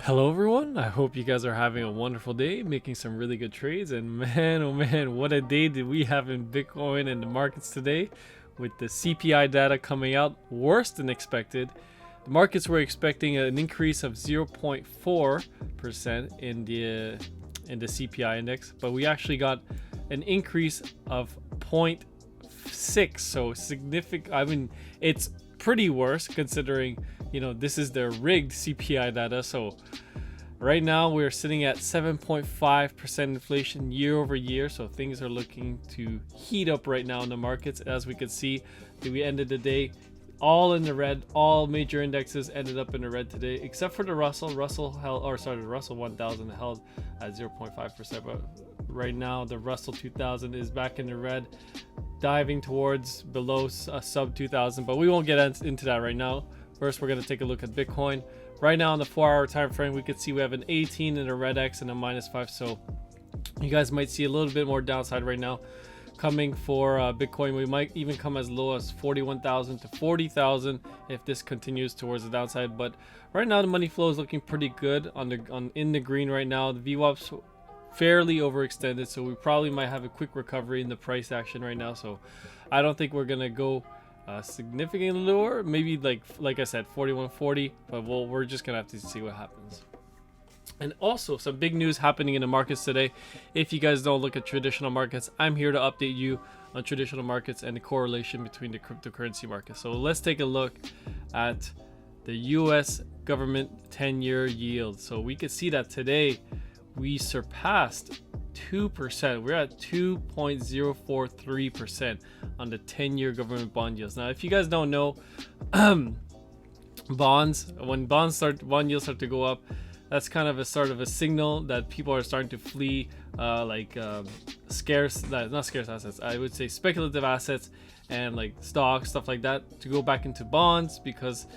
Hello everyone, I hope you guys are having a wonderful day, making some really good trades. And man, oh man, what a day did we have in Bitcoin and the markets today, with the CPI data coming out worse than expected. The markets were expecting an increase of 0.4% in the CPI index, but we actually got an increase of 0.6, so significant. I mean, it's pretty worse considering, you know, this is their rigged CPI data. So right now we're sitting at 7.5% inflation year over year, so things are looking to heat up right now in the markets. As we could see, we ended the day all in the red. All major indexes ended up in the red today, except for the Russell. The Russell 1000 held at 0.5%, but right now the Russell 2000 is back in the red, diving towards below sub 2000, but we won't get into that right now. First, we're going to take a look at Bitcoin. Right now on the 4-hour time frame, we could see we have an 18 in a red X and a -5, so you guys might see a little bit more downside right now coming for Bitcoin. We might even come as low as 41,000 to 40,000 if this continues towards the downside. But right now the money flow is looking pretty good in the green right now. The VWAP's fairly overextended, so we probably might have a quick recovery in the price action right now. So I don't think we're gonna go significantly lower, maybe like I said 41.40, but we're just gonna have to see what happens. And also some big news happening in the markets today. If you guys don't look at traditional markets, I'm here to update you on traditional markets and the correlation between the cryptocurrency market. So let's take a look at the US government 10-year yield. So we could see that today we surpassed 2%. We're at 2.043% on the 10-year government bond yields. Now, if you guys don't know, bonds, when bond yields start to go up, that's kind of a sort of a signal that people are starting to flee not scarce assets, I would say speculative assets and like stocks, stuff like that, to go back into bonds because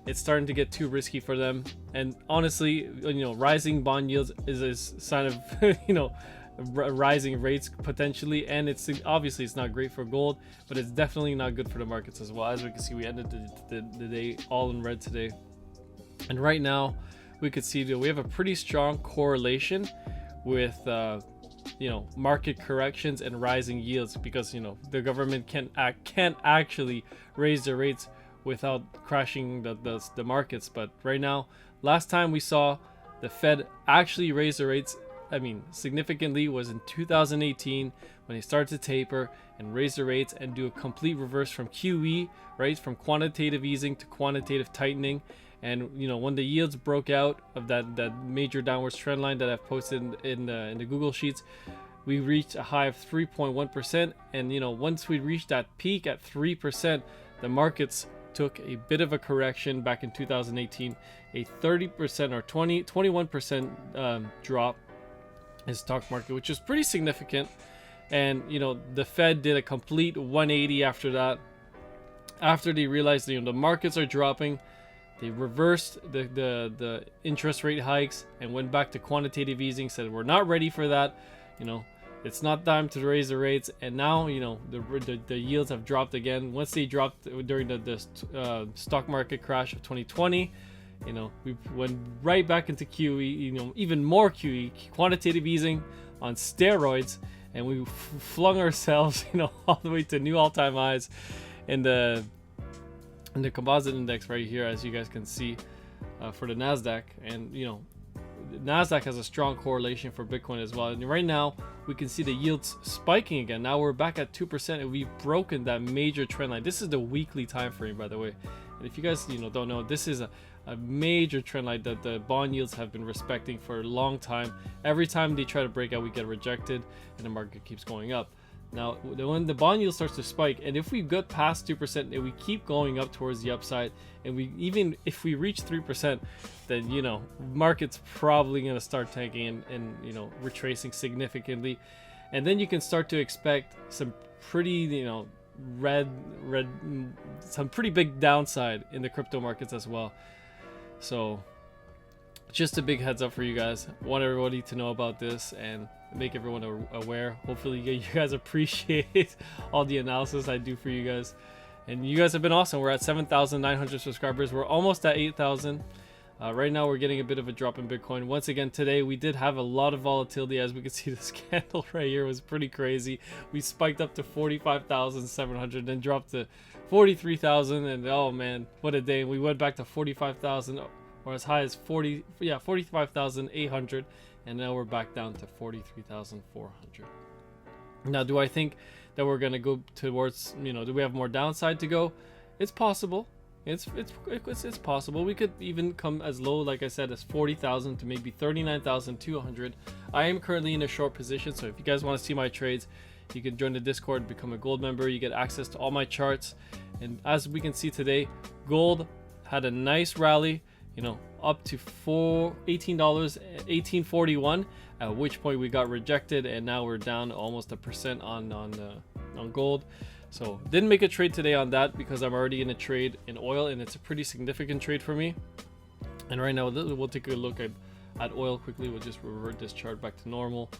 it's starting to get too risky for them. And honestly, you know, rising bond yields is a sign of rising rates potentially, and it's obviously it's not great for gold, but it's definitely not good for the markets as well. As we can see, we ended the day all in red today, and right now we could see that we have a pretty strong correlation with market corrections and rising yields, because the government can't actually raise their rates without crashing the markets. But right now, last time we saw the Fed actually raise the rates, I mean significantly, was in 2018 when they started to taper and raise the rates and do a complete reverse from QE, right, from quantitative easing to quantitative tightening. And when the yields broke out of that major downwards trend line that I've posted in the Google Sheets, we reached a high of 3.1%. And once we reached that peak at 3%, the markets took a bit of a correction back in 2018, a 30% or 21% drop in stock market, which is pretty significant. And the Fed did a complete 180 after that. After they realized the markets are dropping, they reversed the interest rate hikes and went back to quantitative easing, said we're not ready for that, it's not time to raise the rates. And now the yields have dropped again. Once they dropped during the stock market crash of 2020, we went right back into QE, even more QE, quantitative easing on steroids, and we flung ourselves all the way to new all-time highs in the composite index right here, as you guys can see, for the Nasdaq. And Nasdaq has a strong correlation for Bitcoin as well. And right now we can see the yields spiking again. Now we're back at 2%, and we've broken that major trend line. This is the weekly time frame, by the way. And if you guys don't know, this is a major trend line that the bond yields have been respecting for a long time. Every time they try to break out, we get rejected and the market keeps going up. Now, when the bond yield starts to spike, and if we get past 2% and we keep going up towards the upside, and even if we reach 3%, then market's probably going to start tanking and retracing significantly. And then you can start to expect some pretty some pretty big downside in the crypto markets as well. So just a big heads up for you guys. I want everybody to know about this and make everyone aware. Hopefully you guys appreciate all the analysis I do for you guys. And you guys have been awesome. We're at 7,900 subscribers. We're almost at 8,000. Right now we're getting a bit of a drop in Bitcoin. Once again, today we did have a lot of volatility. As we can see, this candle right here was pretty crazy. We spiked up to 45,700, then dropped to 43,000, and oh man, what a day. We went back to 45,000, or as high as 45,800, and now we're back down to 43,400. Now, do I think that we're gonna go towards, do we have more downside to go? It's possible. It's possible. We could even come as low, like I said, as 40,000 to maybe 39,200. I am currently in a short position, so if you guys want to see my trades, you can join the Discord, become a gold member. You get access to all my charts, and as we can see today, gold had a nice rally, up to $18.41, at which point we got rejected, and now we're down almost 1% on gold. So didn't make a trade today on that because I'm already in a trade in oil, and it's a pretty significant trade for me. And right now we'll take a look at oil quickly. We'll just revert this chart back to normal.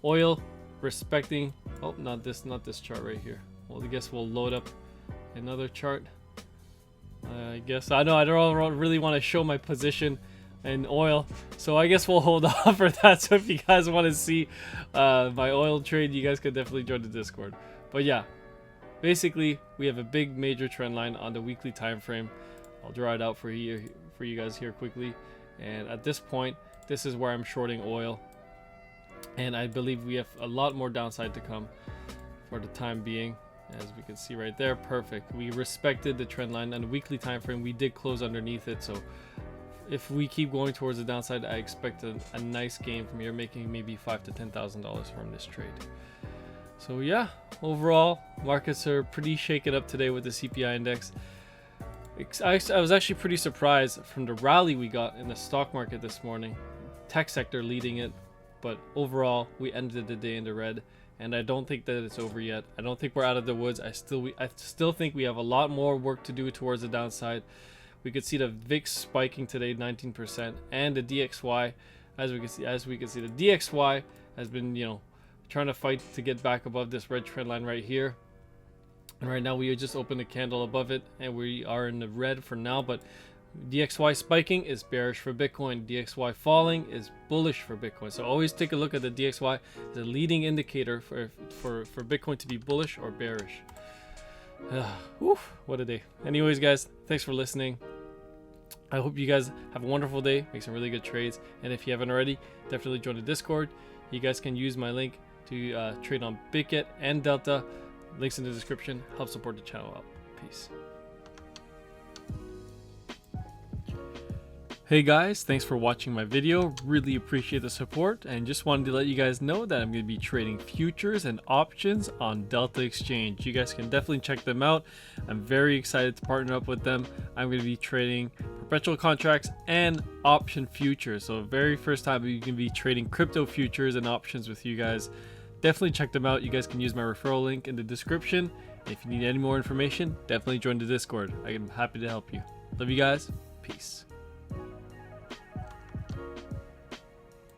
Oil respecting, oh, not this chart right here. Well, I guess we'll load up another chart. I don't really want to show my position in oil, so I guess we'll hold off for that. So if you guys want to see my oil trade, you guys can definitely join the Discord. But yeah, basically we have a big major trend line on the weekly time frame. I'll draw it out for you guys here quickly, and at this point, this is where I'm shorting oil, and I believe we have a lot more downside to come for the time being. As we can see right there, perfect. We respected the trend line on the weekly time frame. We did close underneath it, so if we keep going towards the downside, I expect a nice gain from here, making maybe $5,000 to $10,000 from this trade. So yeah, overall markets are pretty shaken up today with the CPI index. I was actually pretty surprised from the rally we got in the stock market this morning. Tech sector leading it, but overall we ended the day in the red. And I don't think that it's over yet. I don't think we're out of the woods. I still think we have a lot more work to do towards the downside. We could see the VIX spiking today, 19%, and the DXY, as we can see, the DXY has been, trying to fight to get back above this red trend line right here. And right now we just opened a candle above it, and we are in the red for now. But DXY spiking is bearish for Bitcoin. DXY falling is bullish for Bitcoin. So always take a look at the DXY as a leading indicator for Bitcoin to be bullish or bearish. Oof, what a day. Anyways, guys, thanks for listening. I hope you guys have a wonderful day. Make some really good trades. And if you haven't already, definitely join the Discord. You guys can use my link to trade on Bitget and Delta. Links in the description. Help support the channel out. Peace. Hey guys, thanks for watching my video. Really appreciate the support, and just wanted to let you guys know that I'm going to be trading futures and options on Delta Exchange. You guys can definitely check them out. I'm very excited to partner up with them. I'm going to be trading perpetual contracts and option futures. So very first time you can be trading crypto futures and options with you guys. Definitely check them out. You guys can use my referral link in the description. If you need any more information, definitely join the Discord. I am happy to help you. Love you guys. Peace.